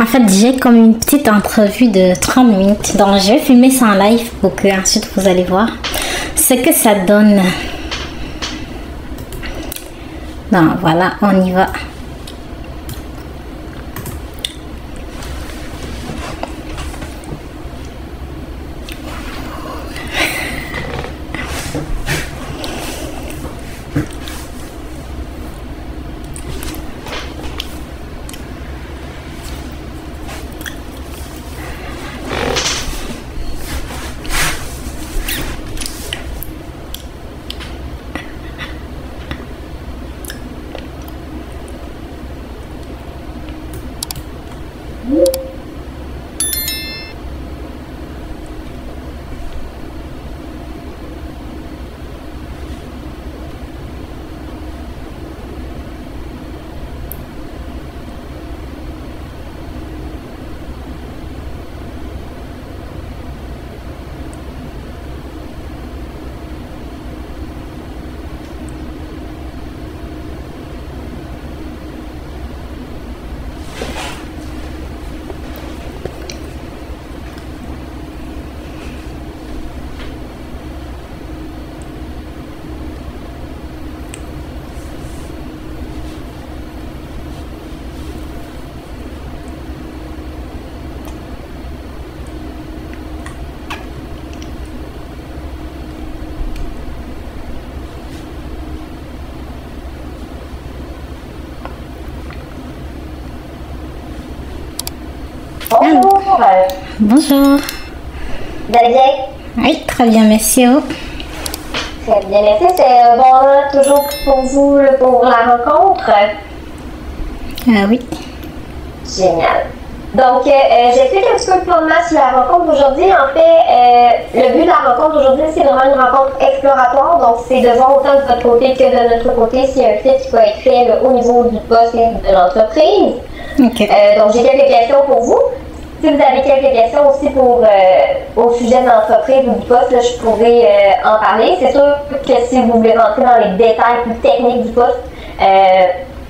En fait, j'ai comme une petite entrevue de 30 minutes. Donc, je vais filmer ça en live pour que ensuite vous allez voir ce que ça donne. Donc, voilà, on y va. Bonjour. Bonjour. Vous allez bien? Oui, très bien, merci. Très bien, merci. C'est bon, là, toujours pour vous, là, pour la rencontre. Oui. Génial. Donc, j'explique un petit peu le plan de match de la rencontre d'aujourd'hui. En fait, le but de la rencontre d'aujourd'hui, c'est vraiment une rencontre exploratoire. Donc, c'est de voir autant de votre côté que de notre côté s'il y a un fit qui peut être fait là, au niveau du poste et de l'entreprise. Ok. Donc, j'ai quelques questions pour vous. Si vous avez quelques questions aussi au sujet de l'entreprise ou du poste, là, je pourrais en parler. C'est sûr que si vous voulez rentrer dans les détails plus techniques du poste,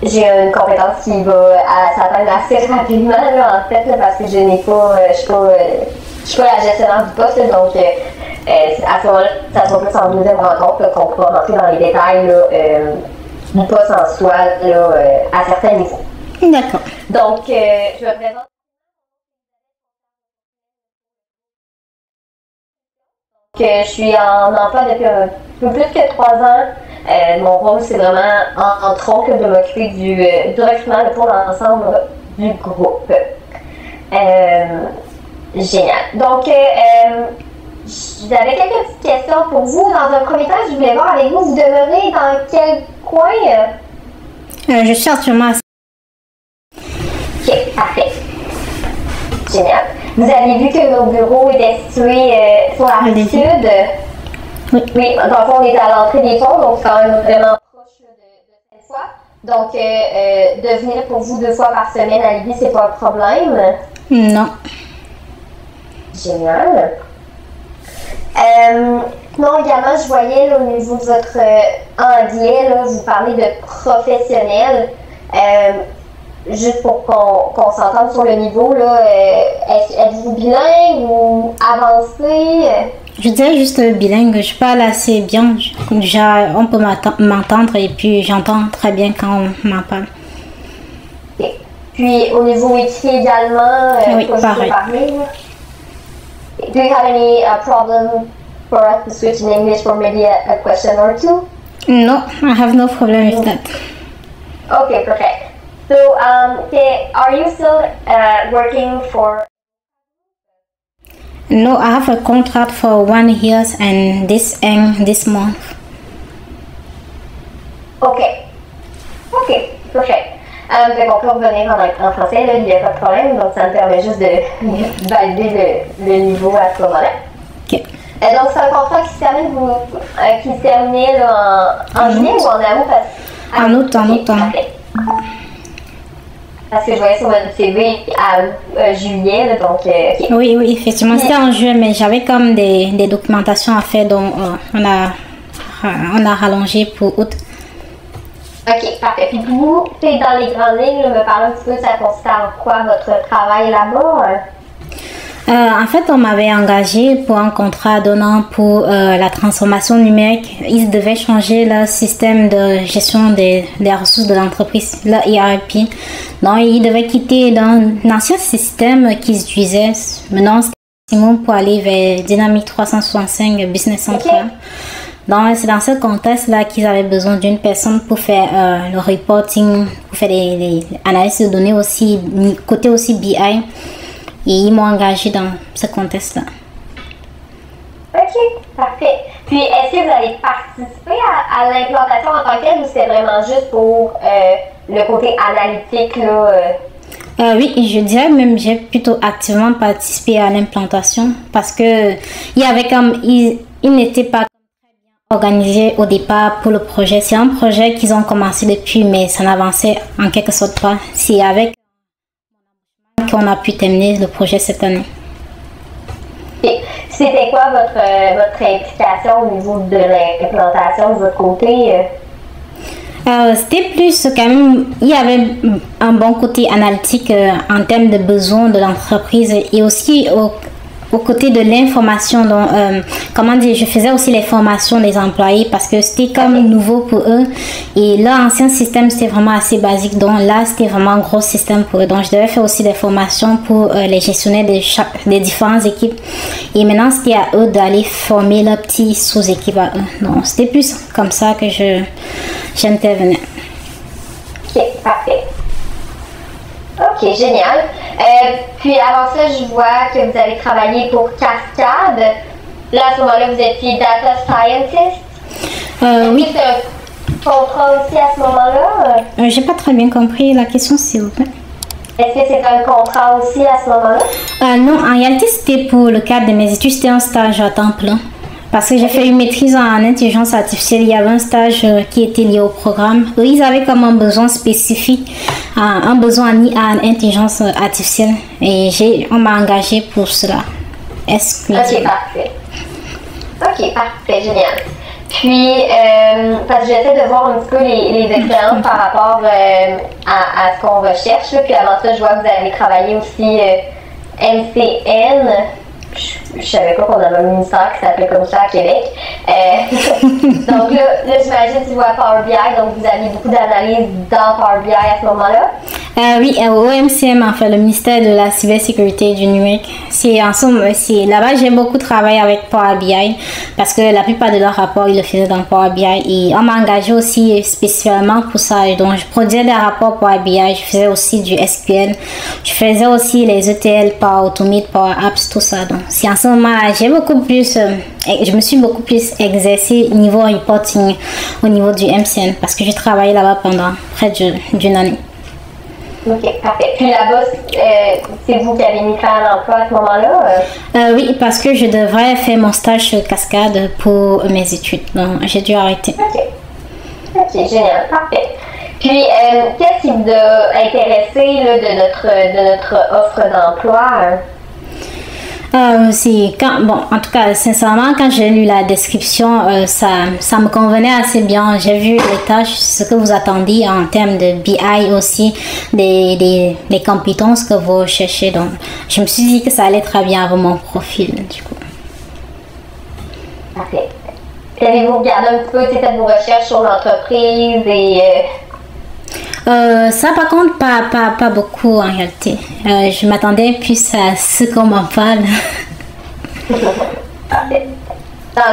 j'ai une compétence qui va s'atteindre assez rapidement, là, en fait, là, parce que je n'ai pas, je suis pas la gestionnaire du poste, là, donc à ce moment-là, ça sera plus en deuxième rencontre là, qu'on pourra rentrer dans les détails là, du poste en soi là, à certains niveaux. D'accord. Donc, je me présente. Je suis en emploi depuis un peu plus que 3 ans. Mon rôle, c'est vraiment, entre autres, de m'occuper du recrutement pour l'ensemble du groupe. Génial. Donc, j'avais quelques petites questions pour vous. Dans un premier temps, je voulais voir avec vous, vous demeurez dans quel coin? Je suis actuellement à... Ok, parfait. Génial. Vous avez vu que nos bureaux étaient situés sur la rive sud. Oui. Oui, dans le fond, on est à l'entrée des ponts, donc c'est quand même vraiment proche de cette fois. Donc, de venir pour vous 2 fois par semaine à Lévis, c'est pas un problème? Non. Génial. Non, également, je voyais là, au niveau de votre anglais, là, vous parlez de professionnel. Juste pour qu'on s'entende sur le niveau, là, êtes-vous bilingue ou avancé? Je dirais juste bilingue. Je parle assez bien. Déjà, on peut m'entendre et puis j'entends très bien quand on m'en parle. Okay. Puis au niveau écrit également, oui, pareil. Parler, do you have any problem for us to switch in English for maybe a question or two? No, I have no problem with that. Okay, perfect. So, are you still working for? No, I have a contract for 1 year and this end this month. Okay. Okay, perfect. On peut revenir en français, là, il n'y a pas de problème, donc ça me permet juste de valider le niveau à ce moment-là. Ok. Donc, c'est un contrat qui se terminait là, en juillet ou en août? En août, en août. Parce que je voyais sur votre CV à juillet, là, donc... Okay. Oui, oui, effectivement, c'était en juillet, mais j'avais comme des documentations à faire, donc on a rallongé pour août. OK, parfait. Puis vous, dans les grandes lignes, là, me parler un petit peu, ça consiste en quoi votre travail là-bas? En fait, on m'avait engagé pour un contrat donnant pour la transformation numérique. Ils devaient changer le système de gestion des ressources de l'entreprise, le ERP. Donc, ils devaient quitter l'ancien système qu'ils utilisaient. Maintenant, c'était maximum pour aller vers Dynamics 365 Business Central. Donc, c'est dans ce contexte-là qu'ils avaient besoin d'une personne pour faire le reporting, pour faire les analyses de données aussi, côté aussi BI. Et ils m'ont engagé dans ce contexte-là. OK, parfait. Puis, est-ce que vous avez participé à l'implantation en tant que telle ou c'était vraiment juste pour le côté analytique, là? Oui, je dirais même j'ai plutôt activement participé à l'implantation parce que il y avait comme ils n'étaient pas organisés au départ pour le projet. C'est un projet qu'ils ont commencé depuis, mais ça n'avançait en quelque sorte pas. C'est avec qu'on a pu terminer le projet cette année. C'était quoi votre implication au niveau de l'implantation de votre côté? C'était plus quand même, il y avait un bon côté analytique en termes de besoins de l'entreprise et aussi au côté de l'information. Donc, comment dire, je faisais aussi les formations des employés parce que c'était comme nouveau pour eux. Et l'ancien système, c'était vraiment assez basique. Donc là, c'était vraiment un gros système pour eux. Donc, je devais faire aussi des formations pour les gestionnaires des différentes équipes. Et maintenant, c'était à eux d'aller former leurs petits sous-équipes à eux. Donc, c'était plus comme ça que j'intervenais. OK, parfait. OK, génial. Puis avant ça, je vois que vous avez travaillé pour Cascade. Là, à ce moment-là, vous étiez data scientist. Oui. C'est un contrat aussi à ce moment-là? J'ai pas très bien compris la question, s'il vous plaît. Est-ce que c'est un contrat aussi à ce moment-là? Non, en réalité, c'était pour le cadre de mes études, c'était un stage à temps plein. Parce que j'ai fait une maîtrise en intelligence artificielle, il y avait un stage qui était lié au programme. Eux, ils avaient comme un besoin spécifique, un besoin en intelligence artificielle. Et on m'a engagé pour cela. Ok, parfait. Ok, parfait, génial. Puis, parce que j'essaie de voir un petit peu les expériences par rapport à ce qu'on recherche. Là. Puis avant ça, je vois que vous avez travaillé aussi MCN. Je savais pas qu'on avait un ministère qui s'appelait comme ça à Québec. Donc là j'imagine que tu vois Power BI, donc vous aviez beaucoup d'analyses dans Power BI à ce moment-là? Oui, au MCM, enfin, le ministère de la cybersécurité et du numérique. Là-bas, j'ai beaucoup travaillé avec Power BI parce que la plupart de leurs rapports, ils le faisaient dans Power BI et on m'a engagé aussi spécialement pour ça. Donc, je produisais des rapports Power BI, je faisais aussi du SQL, je faisais aussi les ETL, Power Automate, Power Apps, tout ça. Donc, c'est en ce moment-là, je me suis beaucoup plus exercée au niveau reporting, au niveau du MCN parce que j'ai travaillé là-bas pendant près d'une année. Ok, parfait. Puis là-bas, c'est vous qui avez mis fin à l'emploi à ce moment-là? Oui, parce que je devrais faire mon stage sur Cascade pour mes études. Donc, j'ai dû arrêter. Ok, génial, parfait. Puis, qu'est-ce qui vous a intéressé là, de notre offre d'emploi? En tout cas, sincèrement, quand j'ai lu la description, ça me convenait assez bien. J'ai vu les tâches, ce que vous attendiez en termes de BI aussi, des compétences que vous cherchez. Donc, je me suis dit que ça allait très bien avec mon profil, du coup. Parfait. Avez-vous regardé un petit peu vos recherches sur l'entreprise et... Ça, par contre, pas beaucoup en réalité. Je m'attendais plus à ce qu'on m'en parle. Dans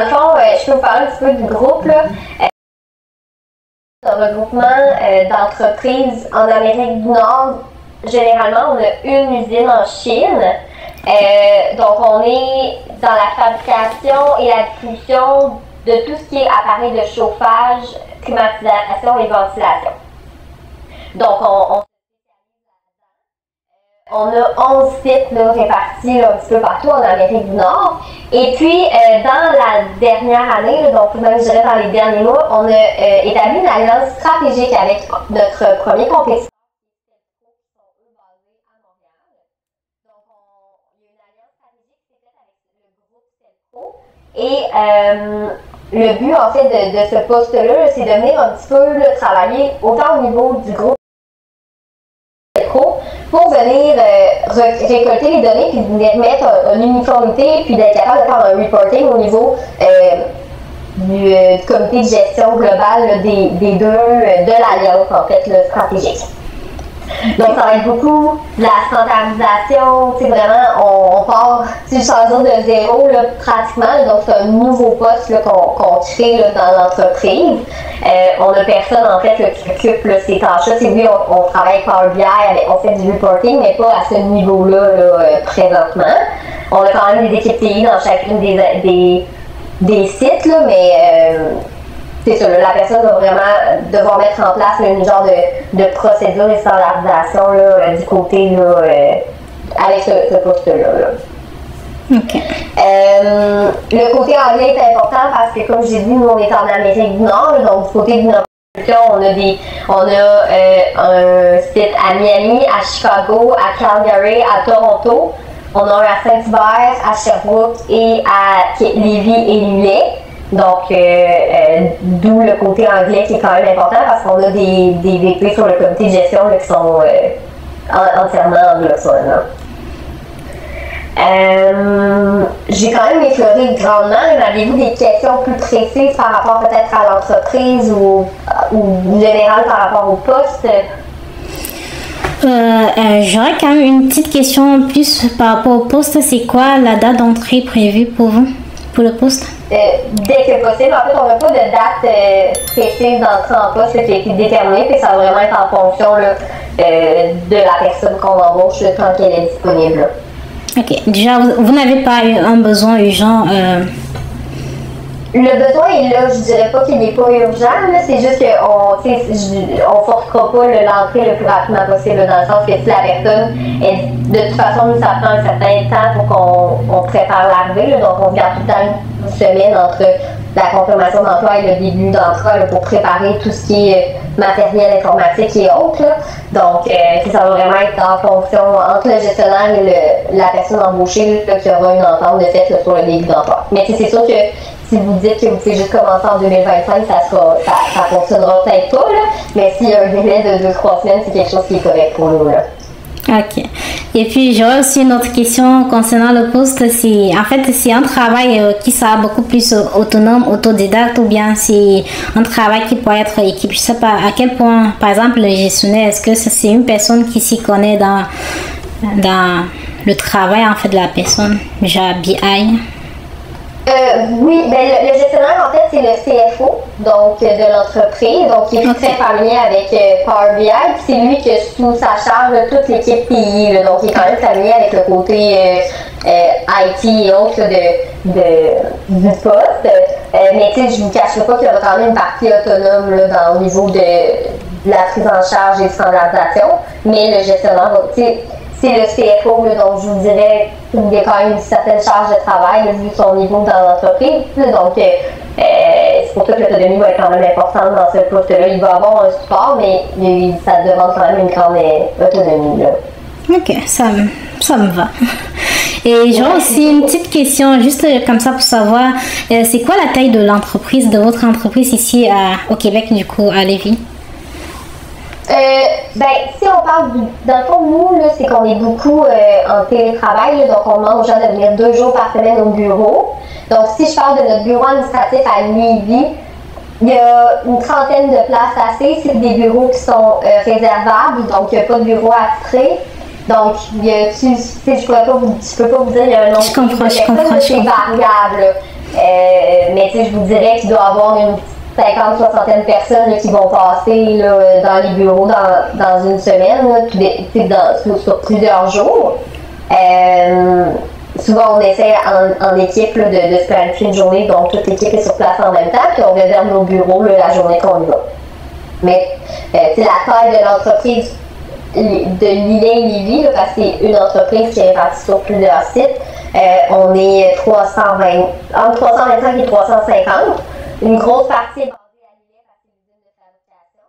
le fond, je peux vous parler un petit peu du groupe. Là. Un regroupement d'entreprises en Amérique du Nord. Généralement, on a une usine en Chine. Donc, on est dans la fabrication et la distribution de tout ce qui est appareil de chauffage, climatisation et ventilation. Donc, on a 11 sites là, répartis là, un petit peu partout en Amérique du Nord. Et puis, dans la dernière année, là, donc même je dirais dans les derniers mois, on a établi une alliance stratégique avec notre premier compétiteur. Donc, il y a une alliance stratégique qui s'est faite avec le groupe Telco. Et le but, en fait, de ce poste-là, c'est de venir un petit peu là, travailler autant au niveau du groupe pour venir récolter les données puis venir mettre une uniformité puis d'être capable de faire un reporting au niveau du comité de gestion globale là, des deux, de l'alliance en fait là, stratégique. Donc ça va être beaucoup de la standardisation, tu sais vraiment on part, si je veux dire de zéro là, pratiquement, donc c'est un nouveau poste qu'on crée là, dans l'entreprise. On a personne en fait là, qui occupe là, ces tâches-là. C'est oui, on travaille avec Power BI, on fait du reporting, mais pas à ce niveau-là là, présentement. On a quand même des équipes TI dans chacune des sites, là, mais c'est ça, là, la personne va vraiment devoir mettre en place là, une genre de procédure et standardisation là, du côté là, avec ce poste-là. Là. Okay. Le côté anglais est important parce que, comme j'ai dit, nous on est en Amérique du Nord, là, donc du côté du Nord, on a un site à Miami, à Chicago, à Calgary, à Toronto. On a un à Saint-Hubert, à Sherbrooke et à Lévis et Lillet. Donc, d'où le côté anglais qui est quand même important parce qu'on a des VP sur le comité de gestion là, qui sont entièrement anglophones. J'ai quand même effleuré grandement. Avez-vous des questions plus précises par rapport peut-être à l'entreprise ou général par rapport au poste? J'aurais quand même une petite question plus par rapport au poste. C'est quoi la date d'entrée prévue pour vous, pour le poste? Dès que possible. En fait, on n'a pas de date précise d'entrée en poste là, qui a été déterminée, puis ça va vraiment être en fonction là, de la personne qu'on embauche quand elle est disponible. Là. Ok. Déjà, vous n'avez pas eu un besoin urgent Le besoin est là, je dirais pas qu'il n'est pas urgent, c'est juste qu'on ne forcera pas l'entrée le plus rapidement possible, dans le sens que si la personne, de toute façon, nous, ça prend un certain temps pour qu'on prépare l'arrivée, donc on garde tout le temps une semaine entre la confirmation d'emploi et le début d'emploi pour préparer tout ce qui est matériel informatique et autres. Là. Donc, ça va vraiment être en fonction entre le gestionnaire et la personne embauchée là, qui aura une entente de fait là, sur le début d'emploi. Mais c'est sûr que si vous dites que vous pouvez juste commencer en 2025, ça fonctionnera peut-être pas, là, mais s'il y a un délai de 2-3 semaines, c'est quelque chose qui est correct pour nous. Là. Ok. Et puis j'aurais aussi une autre question concernant le poste. C'est un travail qui sera beaucoup plus autonome, autodidacte, ou bien c'est un travail qui pourrait être équipe. Je sais pas à quel point, par exemple, le gestionnaire, est-ce que c'est une personne qui s'y connaît dans le travail en fait de la personne, genre BI? Oui, ben le gestionnaire, en fait, c'est le CFO donc, de l'entreprise. Donc, il est très familier avec Power BI. C'est lui qui a sous sa charge toute l'équipe TI. Donc, il est quand même familier avec le côté IT et autres du poste. Mais tu sais, je ne vous cacherai pas qu'il y aura quand même une partie autonome là, au niveau de la prise en charge et de standardisation. Mais le gestionnaire, c'est le CFO, là, donc je vous dirais qu'il y a quand même une certaine charge de travail là, vu son niveau dans l'entreprise. Donc, c'est pour ça que l'autonomie va être quand même importante dans ce poste-là. Il va avoir un support, mais ça demande quand même une grande autonomie. Là. Ok, ça me va. Et j'aurais aussi une petite question, juste comme ça pour savoir, c'est quoi la taille de l'entreprise, de votre entreprise ici au Québec, du coup, à Lévis? Si on parle dans le fond, nous, là, c'est qu'on est beaucoup en télétravail, là, donc on demande aux gens de venir 2 jours par semaine au bureau. Donc, si je parle de notre bureau administratif à Lévis, il y a une trentaine de places assises, c'est des bureaux qui sont réservables, donc il n'y a pas de bureau attitré. Donc, je peux pas vous dire, il y a un nombre de personnes, c'est variable. Mais je vous dirais qu'il doit y avoir une 50-60 personnes là, qui vont passer là, dans les bureaux dans une semaine, là, sur plusieurs jours. Souvent, on essaie en équipe là, de se planifier une journée, donc toute l'équipe est sur place en même temps, puis on réserve nos bureaux là, la journée qu'on y va. Mais la taille de l'entreprise de Lillet-Lévis, parce que c'est une entreprise qui est répartie sur plusieurs sites, on est entre 325 et 350. Une grosse partie est basée à Lillet parce que c'est l'usine de fabrication.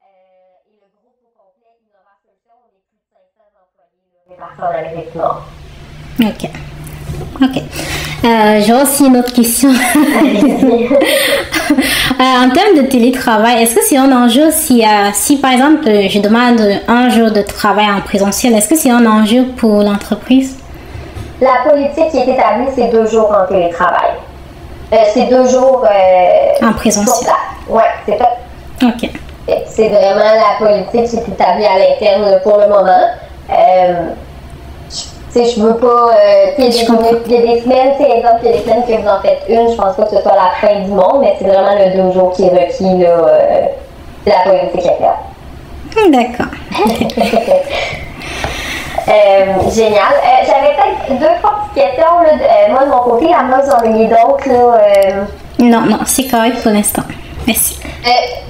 Et le groupe au complet, Innova Solutions, on est plus de 500 employés répartis en Amérique du Nord. Ok. Ok. J'ai aussi une autre question. En termes de télétravail, est-ce que c'est un enjeu si par exemple je demande un jour de travail en présentiel, est-ce que c'est un enjeu pour l'entreprise? La politique qui est établie, c'est 2 jours en télétravail. C'est 2 jours en présentiel. Oui, c'est ça. Ok. C'est vraiment la politique qui est établie à l'interne pour le moment. Je veux pas. Il y a des semaines, il y a des semaines que vous en faites une, je pense pas que ce soit la fin du monde, mais c'est vraiment le 2 jours qui est requis, là, la politique interne. D'accord. Génial. J'avais peut-être 2-3 petites questions. Là, moi, de mon côté, à moi, j'en ai d'autres. Non, c'est correct pour l'instant. Merci.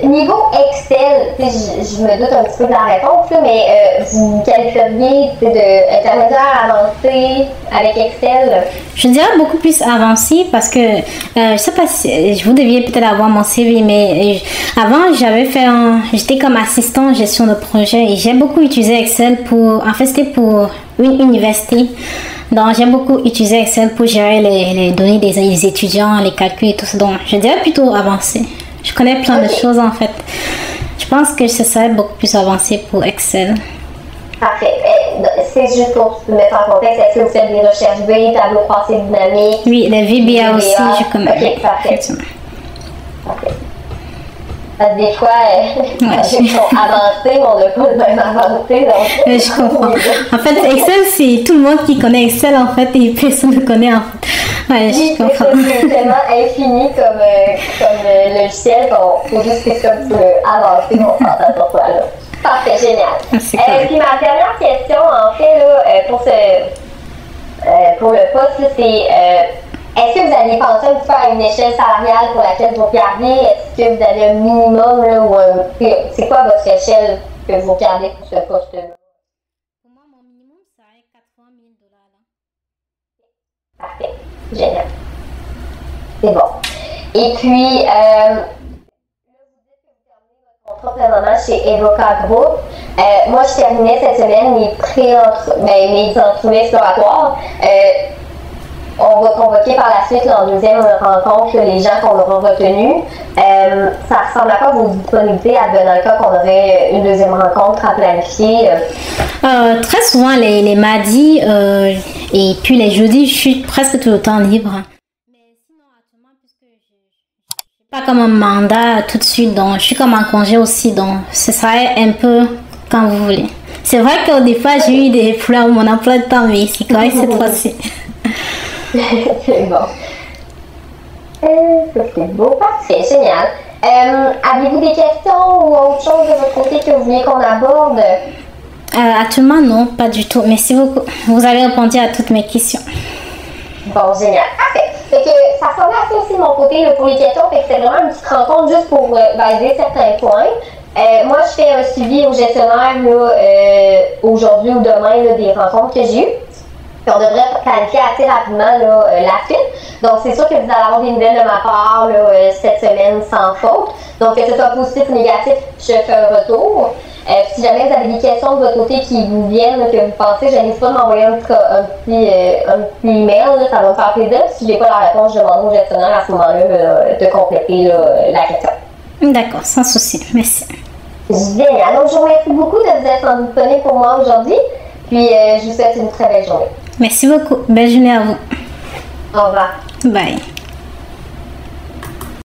Niveau Excel, je me doute un petit peu de la réponse, là, mais vous qualifieriez d'intermédiaire avancé avec Excel? Je dirais beaucoup plus avancé parce que je sais pas si vous deviez peut-être avoir mon CV, mais avant j'étais comme assistant gestion de projet et j'ai beaucoup utilisé Excel en fait c'était pour une université. Donc j'ai beaucoup utilisé Excel pour gérer les données des étudiants, les calculs et tout ça. Donc je dirais plutôt avancé. Je connais plein de choses en fait. Je pense que ce serait beaucoup plus avancé pour Excel. Parfait. C'est juste pour mettre en contexte, est-ce que vous faites des recherches B, tableau croisé dynamique? Oui, les VBA aussi, je connais. Ok, parfait. Parfait. Parce que des fois, ils sont avancés, mais on n'a pas le même avancé. Donc... Je comprends. En fait, Excel, c'est tout le monde qui connaît Excel, en fait, et personne ne connaît, en fait. Ouais, je comprends. C'est tellement infini comme logiciel qu'on faut juste que ça peut avancer, on s'entend sur toi, là. Parfait, génial. Puis ma dernière question, en fait, là, pour le poste, là, c'est... est-ce que vous aviez pensé un petit peu à une échelle salariale pour laquelle vous regardez? Est-ce que vous avez un minimum, là, ou c'est quoi votre échelle que vous regardez pour ce poste-là? Pour moi, mon minimum, ça serait $80,000. Parfait. Génial. C'est bon. Et puis, contrat présentement chez Evoca Group. Moi, je terminais cette semaine mes entrevues exploratoires. On va convoquer par la suite en deuxième rencontre les gens qu'on aura retenus. Ça ressemble à quoi vos disponibilités dans le cas qu'on aurait une deuxième rencontre à planifier? Très souvent les mardis et puis les jeudis, je suis presque tout le temps libre. Mais sinon, actuellement, puisque je n'ai pas comme un mandat tout de suite, donc je suis comme en congé aussi, donc ce serait un peu quand vous voulez. C'est vrai que des fois, j'ai eu des fois où mon emploi de temps, mais c'est correct cette fois-ci. C'est bon. C'est beau, parfait, génial. Avez-vous des questions ou autre chose de votre côté que vous vouliez qu'on aborde? Actuellement, non, pas du tout. Merci beaucoup. Vous avez répondu à toutes mes questions. Bon, génial. Parfait. Fait que ça ressemblait à ça aussi de mon côté là, pour les questions. Fait que c'est vraiment une petite rencontre juste pour valider certains points. Moi, je fais un suivi au gestionnaire aujourd'hui ou demain là, des rencontres que j'ai eues. Puis on devrait planifier assez rapidement là, la suite. Donc, c'est sûr que vous allez avoir des nouvelles de ma part là, cette semaine sans faute. Donc, que ce soit positif ou négatif, je fais un retour. Si jamais vous avez des questions de votre côté qui vous viennent, là, que vous pensez, je n'hésite pas à m'envoyer un petit email, là, ça va me faire plaisir. Si je n'ai pas la réponse, je demande au gestionnaire à ce moment-là de compléter là, la question. D'accord, sans souci. Merci. Génial. Donc, je vous remercie beaucoup de vous être disponible pour moi aujourd'hui. Puis, je vous souhaite une très belle journée. Merci beaucoup. Belle journée à vous. Au revoir. Bye.